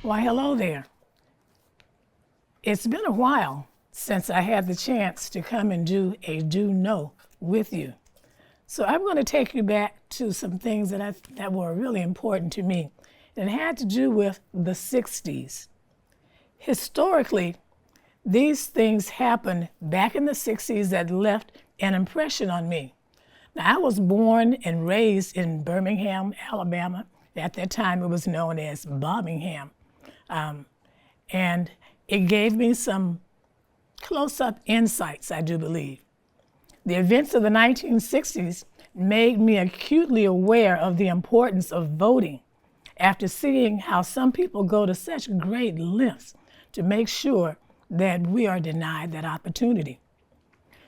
Why, hello there. It's been a while since I had the chance to come and do a Do Know with you. So I'm going to take you back to some things that were really important to me. And it had to do with the 60s. Historically, these things happened back in the 60s that left an impression on me. Now, I was born and raised in Birmingham, Alabama. At that time, it was known as Birmingham. And it gave me some close-up insights, I do believe. The events of the 1960s made me acutely aware of the importance of voting after seeing how some people go to such great lengths to make sure that we are denied that opportunity.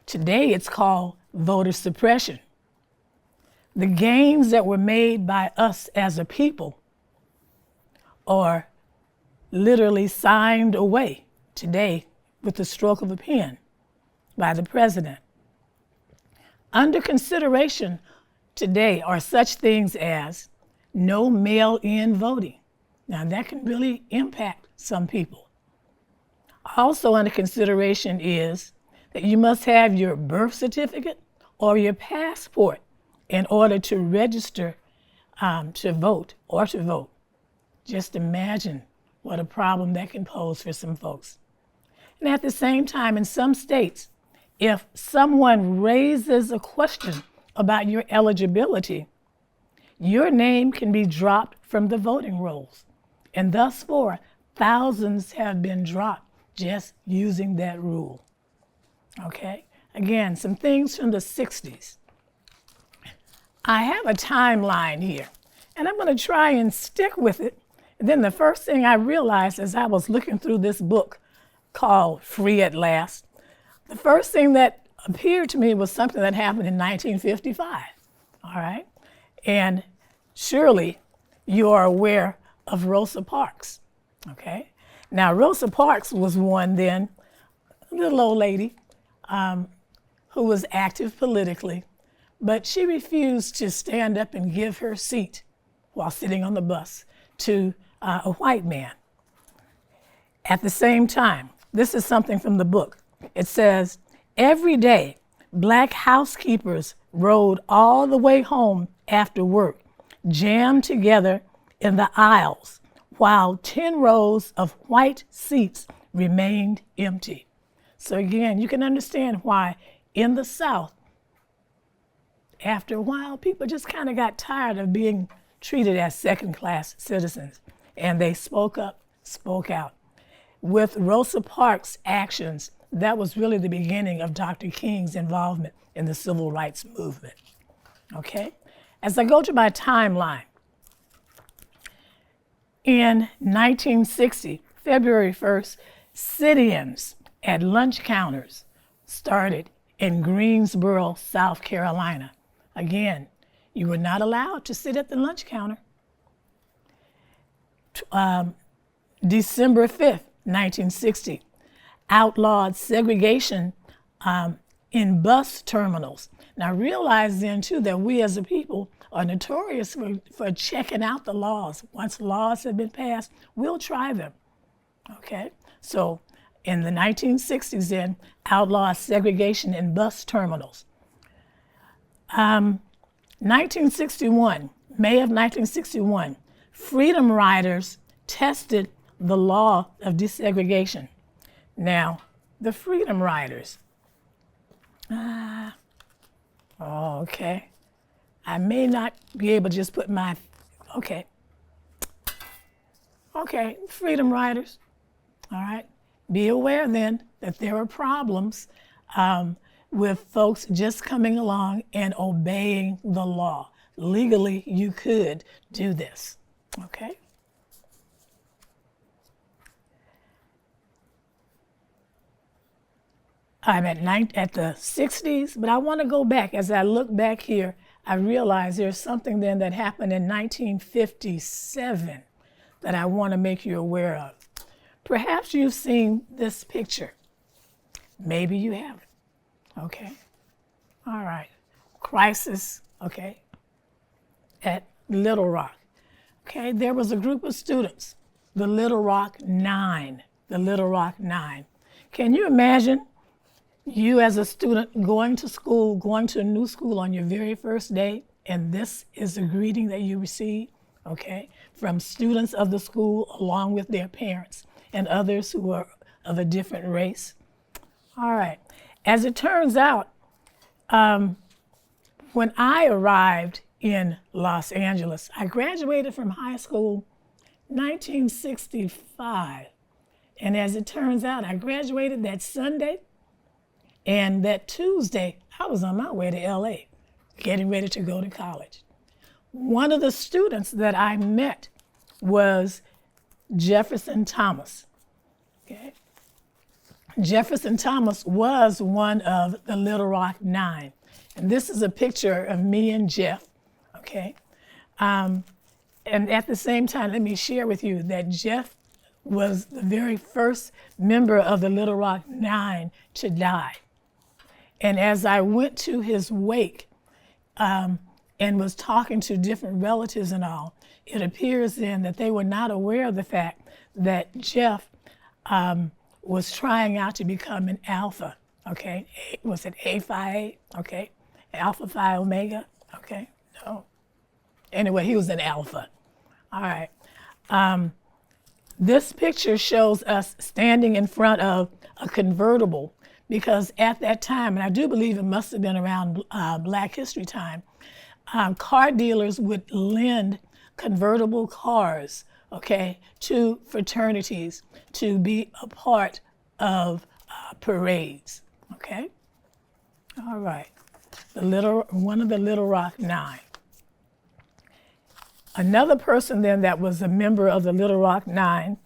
Today, it's called voter suppression. The gains that were made by us as a people are literally signed away today with the stroke of a pen by the president. Under consideration today are such things as no mail-in voting. Now that can really impact some people. Also under consideration is that you must have your birth certificate or your passport in order to register to vote or to vote. Just imagine what a problem that can pose for some folks. And at the same time, in some states, if someone raises a question about your eligibility, your name can be dropped from the voting rolls. And thus far, thousands have been dropped just using that rule. Okay? Again, some things from the 60s. I have a timeline here, and I'm going to try and stick with it. And then the first thing I realized as I was looking through this book called Free at Last, the first thing that appeared to me was something that happened in 1955, all right? And surely you are aware of Rosa Parks, okay? Now, Rosa Parks was one then, a little old lady who was active politically, but she refused to stand up and give her seat while sitting on the bus to a white man. At the same time, this is something from the book. It says, every day, black housekeepers rode all the way home after work, jammed together in the aisles, while 10 rows of white seats remained empty. So again, you can understand why in the South, after a while, people just kind of got tired of being treated as second-class citizens, and they spoke up, spoke out. With Rosa Parks' actions, that was really the beginning of Dr. King's involvement in the civil rights movement. Okay? As I go to my timeline, in 1960, February 1st, sit-ins at lunch counters started in Greensboro, South Carolina. Again, you were not allowed to sit at the lunch counter. December 5th, 1960, outlawed segregation in bus terminals. Now realize then too that we as a people are notorious for checking out the laws. Once laws have been passed, we'll try them, okay? So in the 1960s then, outlawed segregation in bus terminals. 1961, May of 1961, Freedom Riders tested the law of desegregation. Now, the Freedom Riders, okay. I may not be able to just put my, okay, Freedom Riders, all right. Be aware then that there are problems with folks just coming along and obeying the law. Legally, you could do this, okay? I'm at the 60s, but I want to go back. As I look back here, I realize there's something then that happened in 1957 that I want to make you aware of. Perhaps you've seen this picture. Maybe you haven't. Okay. All right. Crisis, at Little Rock. Okay, there was a group of students the Little Rock Nine. The Little Rock Nine. Can you imagine you as a student going to school, going to a new school on your very first day, and this is the greeting that you receive, okay, from students of the school along with their parents and others who are of a different race? All right. As it turns out, when I arrived in Los Angeles, I graduated from high school 1965. And as it turns out, I graduated that Sunday, and that Tuesday, I was on my way to LA, getting ready to go to college. One of the students that I met was Jefferson Thomas. Okay? Jefferson Thomas was one of the Little Rock Nine. And this is a picture of me and Jeff, okay? And at the same time, let me share with you that Jeff was the very first member of the Little Rock Nine to die. And as I went to his wake and was talking to different relatives and all, it appears then that they were not aware of the fact that Jeff was trying out to become an alpha, okay? Was it A Phi, okay? Alpha Phi Omega, okay? No. Anyway, he was an alpha. All right. This picture shows us standing in front of a convertible, because at that time, and I do believe it must have been around Black History time, car dealers would lend convertible cars, okay, to fraternities to be a part of parades, okay? All right, one of the Little Rock Nine. Another person then that was a member of the Little Rock Nine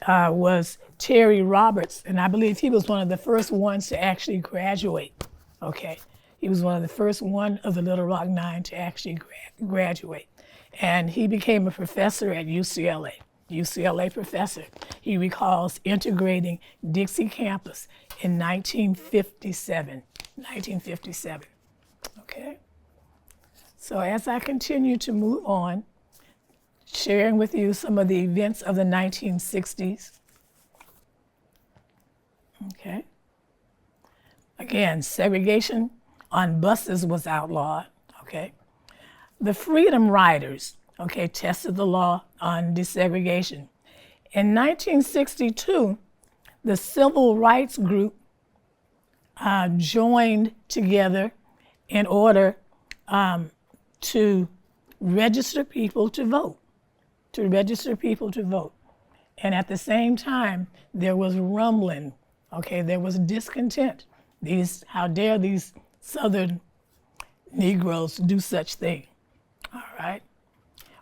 was Terry Roberts, and I believe he was one of the first ones to actually graduate, okay? He was one of the first one of the Little Rock Nine to actually graduate. And he became a professor at UCLA professor. He recalls integrating Dixie campus in 1957, okay? So as I continue to move on, sharing with you some of the events of the 1960s. Okay. Again, segregation on buses was outlawed, okay? The Freedom Riders, okay, tested the law on desegregation. In 1962, the civil rights group joined together in order to register people to vote. And at the same time, there was rumbling, okay? There was discontent. How dare these Southern Negroes do such thing, all right?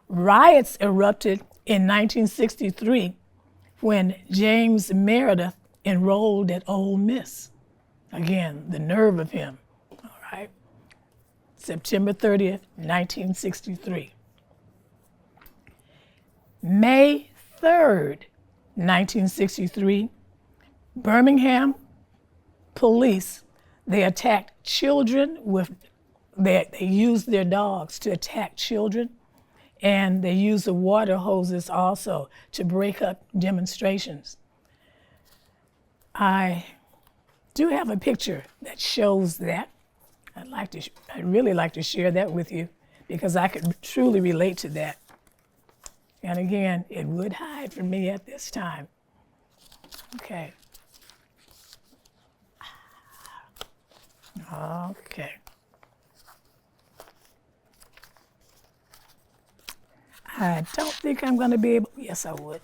Riots erupted in 1963 when James Meredith enrolled at Ole Miss. Again, the nerve of him, all right? September 30th, 1963. May 3rd, 1963, Birmingham police, they attacked children they used their dogs to attack children, and they used the water hoses also to break up demonstrations. I do have a picture that shows that. I'd really like to share that with you because I could truly relate to that. And again, it would hide from me at this time. Okay. Okay. I don't think I'm going to be able, yes, I would.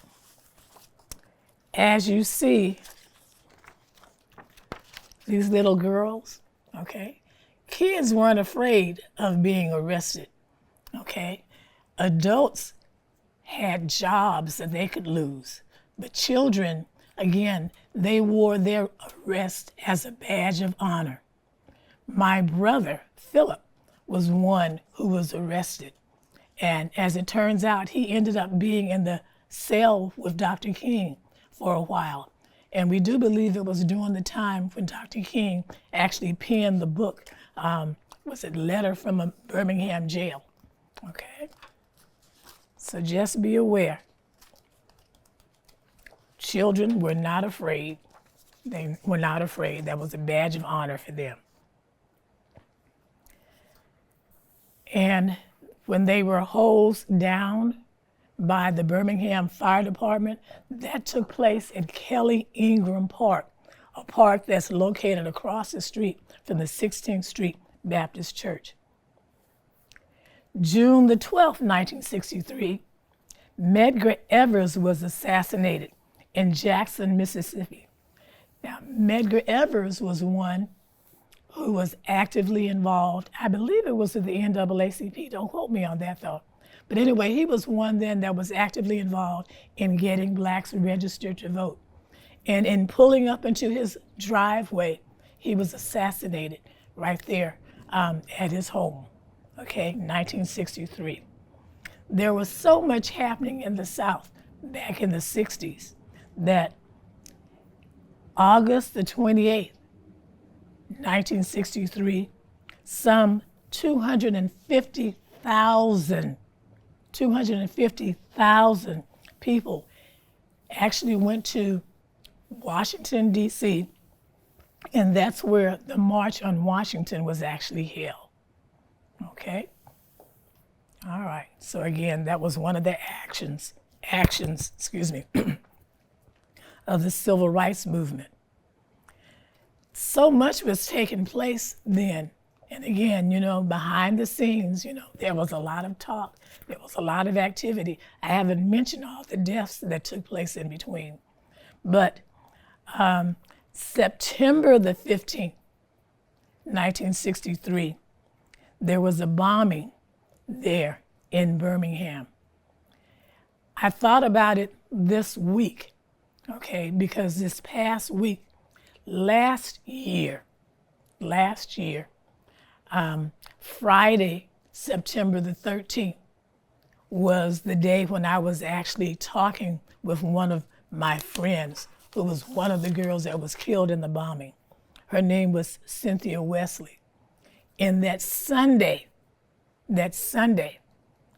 As you see, these little girls, okay? Kids weren't afraid of being arrested, okay? Adults had jobs that they could lose. But children, again, they wore their arrest as a badge of honor. My brother, Philip, was one who was arrested. And as it turns out, he ended up being in the cell with Dr. King for a while. And we do believe it was during the time when Dr. King actually penned the book, was it Letter from a Birmingham Jail? Okay. So just be aware. children were not afraid. They were not afraid. That was a badge of honor for them. And when they were hosed down by the Birmingham Fire Department, that took place at Kelly Ingram Park, a park that's located across the street from the 16th Street Baptist Church. June the 12th, 1963, Medgar Evers was assassinated in Jackson, Mississippi. Now, Medgar Evers was one who was actively involved. I believe it was with the NAACP. Don't quote me on that, though. But anyway, he was one then that was actively involved in getting blacks registered to vote. And in pulling up into his driveway, he was assassinated right there at his home, okay, 1963. There was so much happening in the South back in the 60s that August the 28th, 1963, some 250,000 people actually went to Washington, D.C., and that's where the March on Washington was actually held. Okay? All right. So again, that was one of the actions, of the Civil Rights Movement. So much was taking place then. And again, behind the scenes, there was a lot of talk. There was a lot of activity. I haven't mentioned all the deaths that took place in between. But September the 15th, 1963, there was a bombing there in Birmingham. I thought about it this week, okay, because this past week, last year, Friday, September the 13th, was the day when I was actually talking with one of my friends who was one of the girls that was killed in the bombing. Her name was Cynthia Wesley. And that Sunday,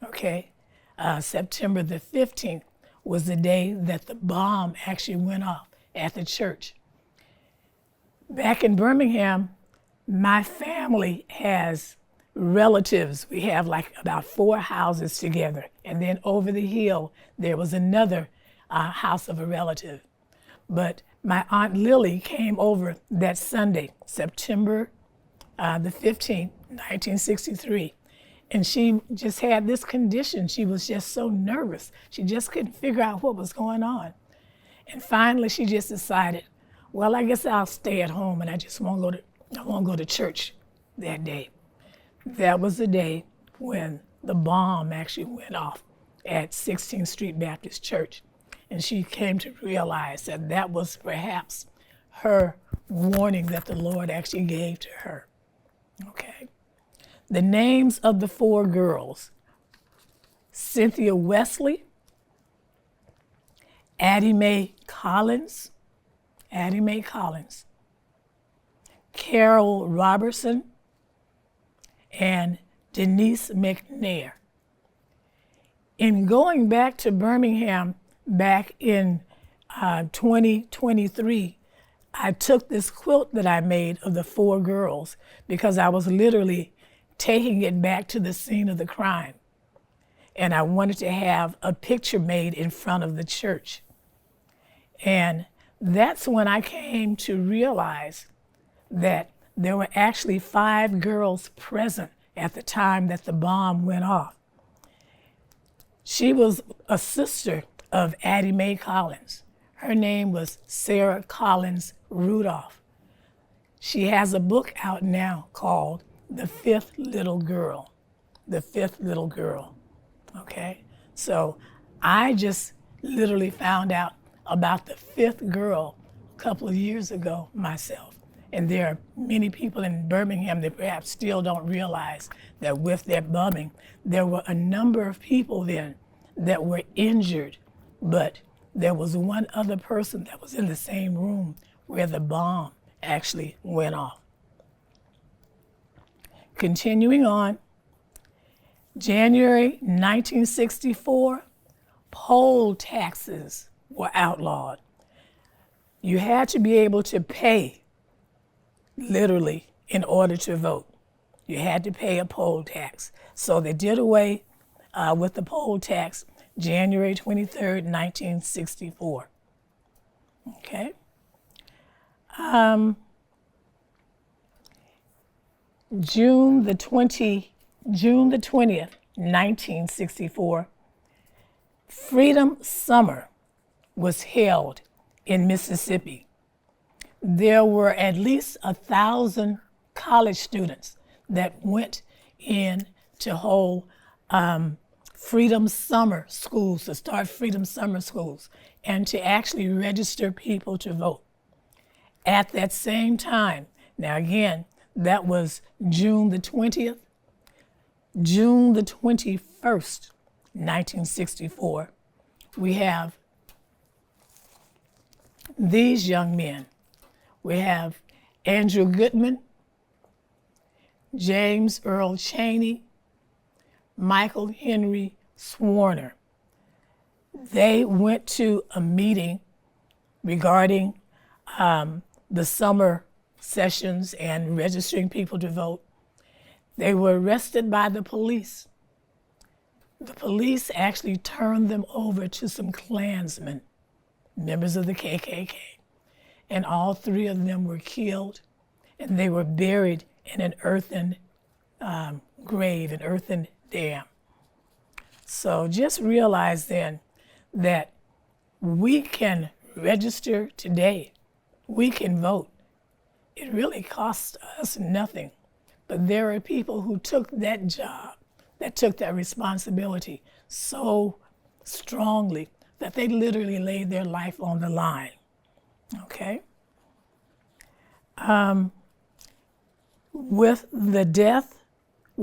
okay, September the 15th, was the day that the bomb actually went off at the church. Back in Birmingham, my family has relatives. We have like about 4 houses together. And then over the hill, there was another house of a relative. But my Aunt Lily came over that Sunday, September the 15th, 1963. And she just had this condition. She was just so nervous. She just couldn't figure out what was going on. And finally, she just decided, well, I guess I'll stay at home and I won't go to church that day. That was the day when the bomb actually went off at 16th Street Baptist Church. And she came to realize that that was perhaps her warning that the Lord actually gave to her. Okay. The names of the 4 girls: Cynthia Wesley, Addie Mae Collins, Carol Robertson, and Denise McNair. In going back to Birmingham back in 2023, I took this quilt that I made of the 4 girls because I was literally taking it back to the scene of the crime. And I wanted to have a picture made in front of the church. And that's when I came to realize that there were actually 5 girls present at the time that the bomb went off. She was a sister of Addie Mae Collins. Her name was Sarah Collins Rudolph. She has a book out now called The 5th Little Girl. The 5th Little Girl, okay? So I just literally found out about the 5th girl a couple of years ago myself. And there are many people in Birmingham that perhaps still don't realize that with that bombing, there were a number of people then that were injured, but there was one other person that was in the same room where the bomb actually went off. Continuing on, January 1964, poll taxes were outlawed. You had to be able to pay, literally, in order to vote. You had to pay a poll tax. So they did away with the poll tax January 23rd, 1964. Okay? June the 20th, 1964, Freedom Summer was held in Mississippi. There were at least 1,000 college students that went in to hold Freedom Summer Schools, to start Freedom Summer Schools, and to actually register people to vote. At that same time, now again, that was June the 20th, June the 21st, 1964, we have these young men. We have Andrew Goodman, James Earl Chaney, Michael Henry Swarner. They went to a meeting regarding the summer sessions and registering people to vote. They were arrested by the police. The police actually turned them over to some Klansmen, members of the KKK, and all three of them were killed, and they were buried in an earthen grave, an earthen dam. So just realize then that we can register today. We can vote. It really costs us nothing. But there are people who took that job, that took that responsibility so strongly that they literally laid their life on the line. Okay? With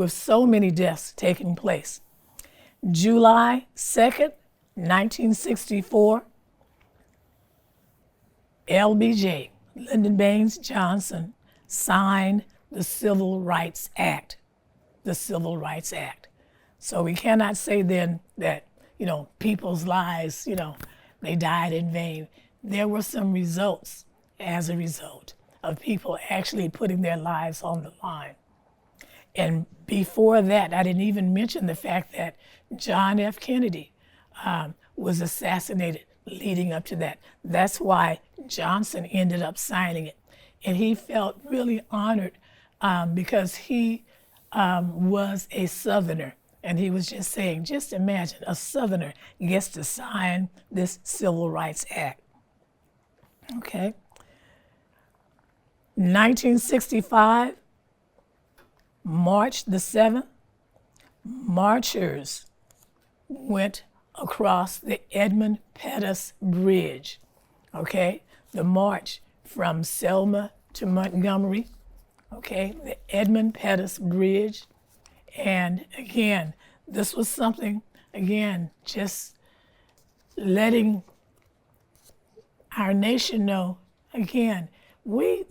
so many deaths taking place, July 2nd, 1964, LBJ, Lyndon Baines Johnson, signed the Civil Rights Act, the Civil Rights Act. So we cannot say then that, people's lives, they died in vain. There were some results as a result of people actually putting their lives on the line. And before that, I didn't even mention the fact that John F. Kennedy was assassinated leading up to that. That's why Johnson ended up signing it. And he felt really honored because he was a Southerner. And he was just saying, just imagine a Southerner gets to sign this Civil Rights Act. Okay. 1965, March the 7th, marchers went across the Edmund Pettus Bridge, okay? The march from Selma to Montgomery, okay? The Edmund Pettus Bridge. And again, this was something, again, just letting our nation know, again, we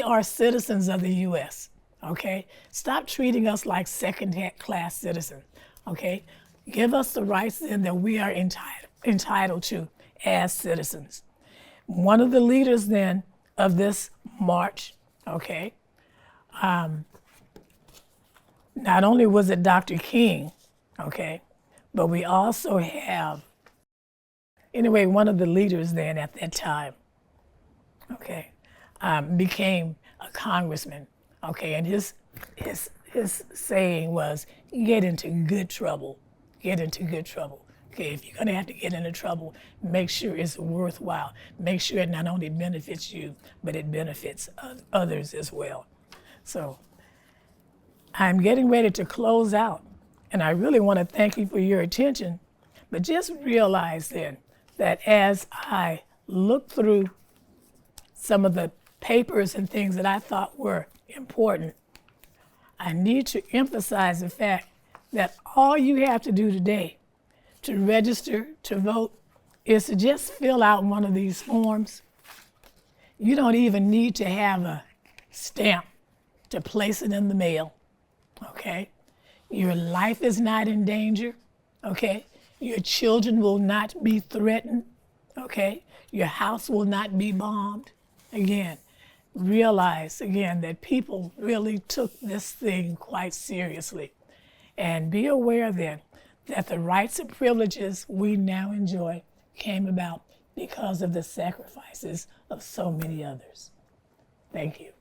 are citizens of the U.S., okay? Stop treating us like second-class citizens, okay? Give us the rights then that we are entitled to as citizens. One of the leaders then of this march, okay, not only was it Dr. King, okay, but we also have, anyway, one of the leaders then at that time, okay, became a congressman, okay, and his saying was, get into good trouble, get into good trouble. Okay, if you're gonna have to get into trouble, make sure it's worthwhile. Make sure it not only benefits you, but it benefits others as well. So I'm getting ready to close out, and I really want to thank you for your attention, but just realize then that as I look through some of the papers and things that I thought were important, I need to emphasize the fact that all you have to do today to register to vote is to just fill out one of these forms. You don't even need to have a stamp to place it in the mail, okay? Your life is not in danger, okay? Your children will not be threatened, okay? Your house will not be bombed. Again, realize again that people really took this thing quite seriously. And be aware then that the rights and privileges we now enjoy came about because of the sacrifices of so many others. Thank you.